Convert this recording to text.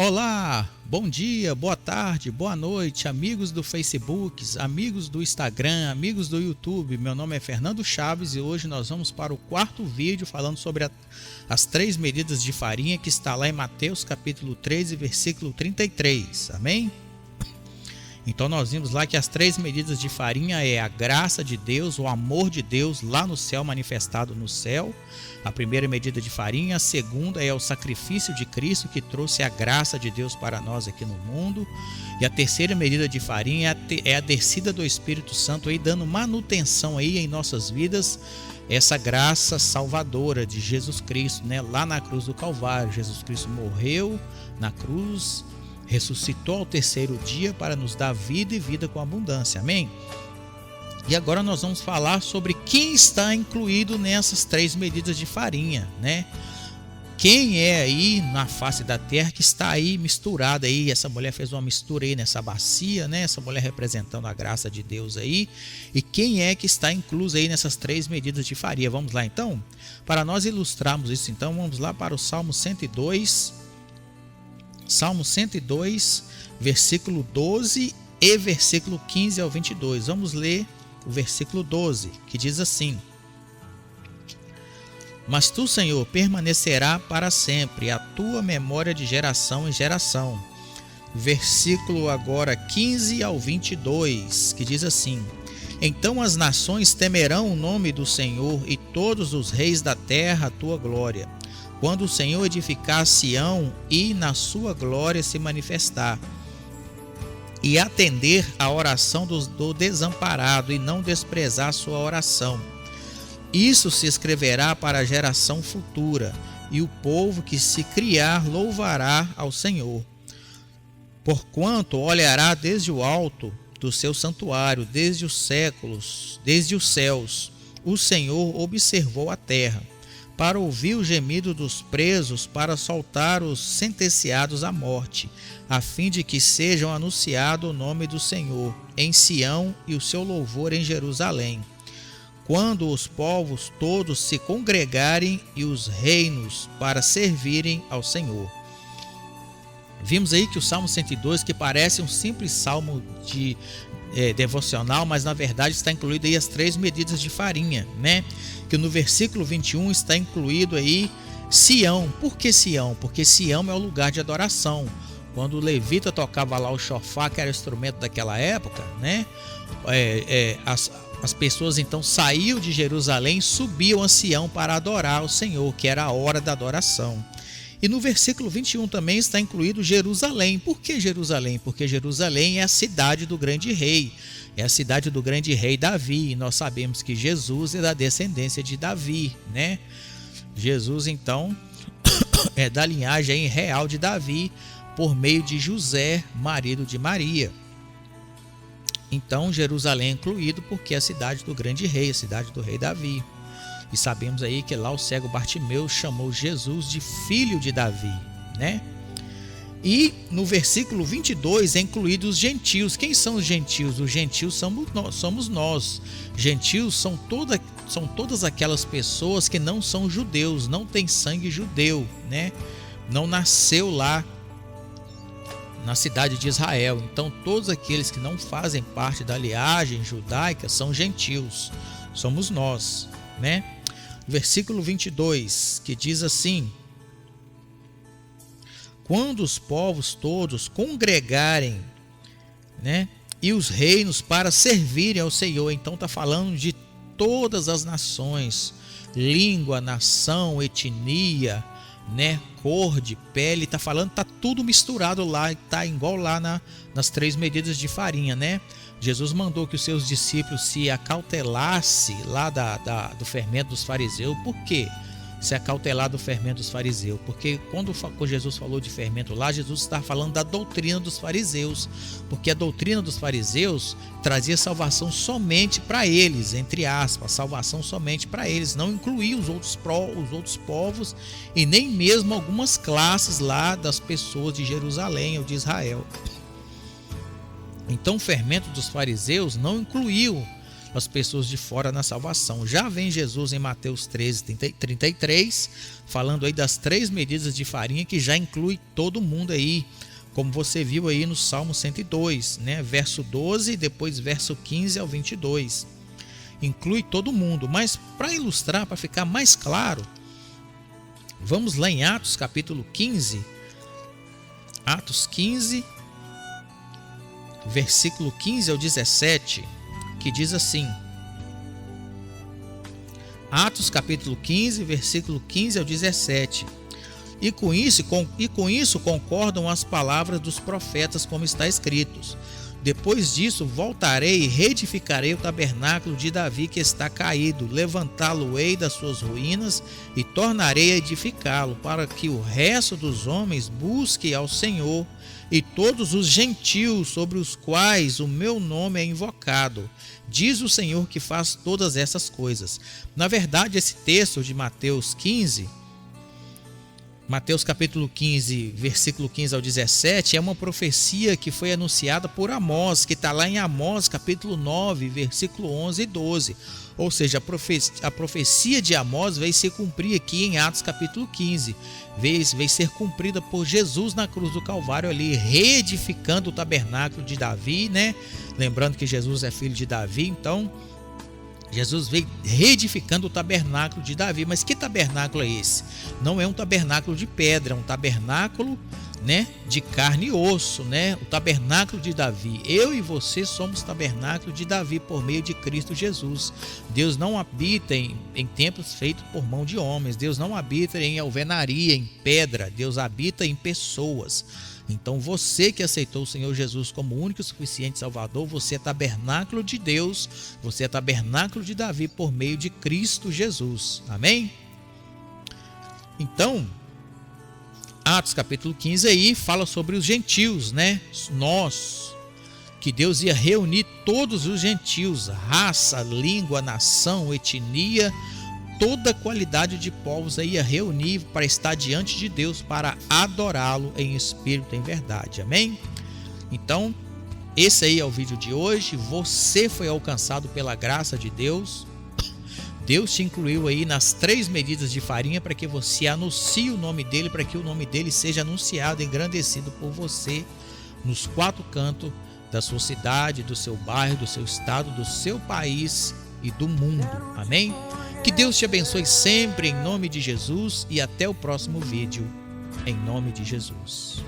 Olá, bom dia, boa tarde, boa noite, amigos do Facebook, amigos do Instagram, amigos do YouTube. Meu nome é Fernando Chaves e hoje nós vamos para o quarto vídeo falando sobre as 3 medidas de farinha que está lá em Mateus capítulo 13, versículo 33. Amém? Então nós vimos lá que as 3 medidas de farinha é a graça de Deus, o amor de Deus lá no céu, manifestado no céu. A primeira medida de farinha, a segunda é o sacrifício de Cristo que trouxe a graça de Deus para nós aqui no mundo. E a terceira medida de farinha é a descida do Espírito Santo aí dando manutenção aí em nossas vidas, essa graça salvadora de Jesus Cristo, né? Lá na cruz do Calvário, Jesus Cristo morreu na cruz, ressuscitou ao terceiro dia para nos dar vida e vida com abundância, amém? E agora nós vamos falar sobre quem está incluído nessas 3 medidas de farinha, né? Quem é aí na face da terra que está aí misturada aí? Essa mulher fez uma mistura aí nessa bacia, né? Essa mulher representando a graça de Deus aí. E quem é que está incluso aí nessas 3 medidas de farinha? Vamos lá então? Para nós ilustrarmos isso então, vamos lá para o Salmo 102. Salmo 102, versículo 12 e versículo 15 ao 22. Vamos ler o versículo 12, que diz assim: Mas tu, Senhor, permanecerá para sempre, a tua memória de geração em geração. Versículo agora 15 ao 22, que diz assim: Então as nações temerão o nome do Senhor e todos os reis da terra a tua glória. Quando o Senhor edificar Sião e na sua glória se manifestar, e atender à oração do desamparado e não desprezar sua oração. Isso se escreverá para a geração futura, e o povo que se criar louvará ao Senhor. Porquanto olhará desde o alto do seu santuário, desde os séculos, desde os céus, o Senhor observou a terra, para ouvir o gemido dos presos, para soltar os sentenciados à morte, a fim de que sejam anunciado o nome do Senhor em Sião e o seu louvor em Jerusalém. Quando os povos todos se congregarem e os reinos para servirem ao Senhor. Vimos aí que o Salmo 102, que parece um simples salmo de devocional, mas na verdade está incluído aí as 3 medidas de farinha, né? Que no versículo 21 está incluído aí Sião. Por que Sião? Porque Sião é o lugar de adoração. Quando o levita tocava lá o chofar, que era o instrumento daquela época, né? As pessoas então saíam de Jerusalém e subiam a Sião para adorar o Senhor, que era a hora da adoração. E no versículo 21 também está incluído Jerusalém. Por que Jerusalém? Porque Jerusalém é a cidade do grande rei. É a cidade do grande rei Davi. E nós sabemos que Jesus é da descendência de Davi, né? Jesus, então, é da linhagem real de Davi, por meio de José, marido de Maria. Então, Jerusalém é incluído porque é a cidade do grande rei, a cidade do rei Davi. E sabemos aí que lá o cego Bartimeu chamou Jesus de filho de Davi, né? E no versículo 22 é incluído os gentios. Quem são os gentios? Os gentios somos nós. Gentios são todas aquelas pessoas que não são judeus, não têm sangue judeu, né? Não nasceu lá na cidade de Israel. Então todos aqueles que não fazem parte da linhagem judaica são gentios. Somos nós, né? Versículo 22, que diz assim: Quando os povos todos congregarem, né, e os reinos para servirem ao Senhor. Então está falando de todas as nações, língua, nação, etnia, né, cor de pele. Está falando, está tudo misturado lá, está igual lá nas 3 medidas de farinha, né? Jesus mandou que os seus discípulos se acautelassem lá do fermento dos fariseus. Por quê? Se acautelar do fermento dos fariseus? Porque quando Jesus falou de fermento lá, Jesus estava falando da doutrina dos fariseus. Porque a doutrina dos fariseus trazia salvação somente para eles, entre aspas, salvação somente para eles. Não incluía os outros povos e nem mesmo algumas classes lá das pessoas de Jerusalém ou de Israel. Então o fermento dos fariseus não incluiu as pessoas de fora na salvação. Já vem Jesus em Mateus 13, 33, falando aí das 3 medidas de farinha, que já inclui todo mundo aí, como você viu aí no Salmo 102, né? Verso 12 e depois verso 15 ao 22. Inclui todo mundo, mas para ilustrar, para ficar mais claro, vamos lá em Atos capítulo 15, Atos 15, versículo 15 ao 17, que diz assim: Atos capítulo 15, versículo 15 ao 17. E com isso concordam as palavras dos profetas, como está escritos: depois disso voltarei e reedificarei o tabernáculo de Davi que está caído, levantá-lo-ei das suas ruínas e tornarei a edificá-lo, para que o resto dos homens busque ao Senhor, e todos os gentios sobre os quais o meu nome é invocado. Diz o Senhor que faz todas essas coisas. Na verdade, esse texto de Mateus capítulo 15, versículo 15 ao 17, é uma profecia que foi anunciada por Amós, que está lá em Amós capítulo 9, versículo 11 e 12. Ou seja, a profecia de Amós veio se cumprir aqui em Atos capítulo 15. Veio ser cumprida por Jesus na cruz do Calvário ali, reedificando o tabernáculo de Davi, né? Lembrando que Jesus é filho de Davi, então Jesus veio reedificando o tabernáculo de Davi. Mas que tabernáculo é esse? Não é um tabernáculo de pedra, é um tabernáculo, né, de carne e osso, né? O tabernáculo de Davi. Eu e você somos tabernáculo de Davi por meio de Cristo Jesus. Deus não habita em templos feitos por mão de homens. Deus não habita em alvenaria, em pedra. Deus habita em pessoas. Então você que aceitou o Senhor Jesus como único e suficiente Salvador, você é tabernáculo de Deus, você é tabernáculo de Davi por meio de Cristo Jesus. Amém? Então, Atos capítulo 15 aí fala sobre os gentios, né? Nós, que Deus ia reunir todos os gentios, raça, língua, nação, etnia, toda qualidade de povos aí ia reunir para estar diante de Deus, para adorá-lo em espírito e em verdade. Amém? Então, esse aí é o vídeo de hoje. Você foi alcançado pela graça de Deus. Deus te incluiu aí nas 3 medidas de farinha para que você anuncie o nome dele, para que o nome dele seja anunciado e engrandecido por você nos 4 cantos da sua cidade, do seu bairro, do seu estado, do seu país e do mundo. Amém? Que Deus te abençoe sempre em nome de Jesus e até o próximo vídeo, em nome de Jesus.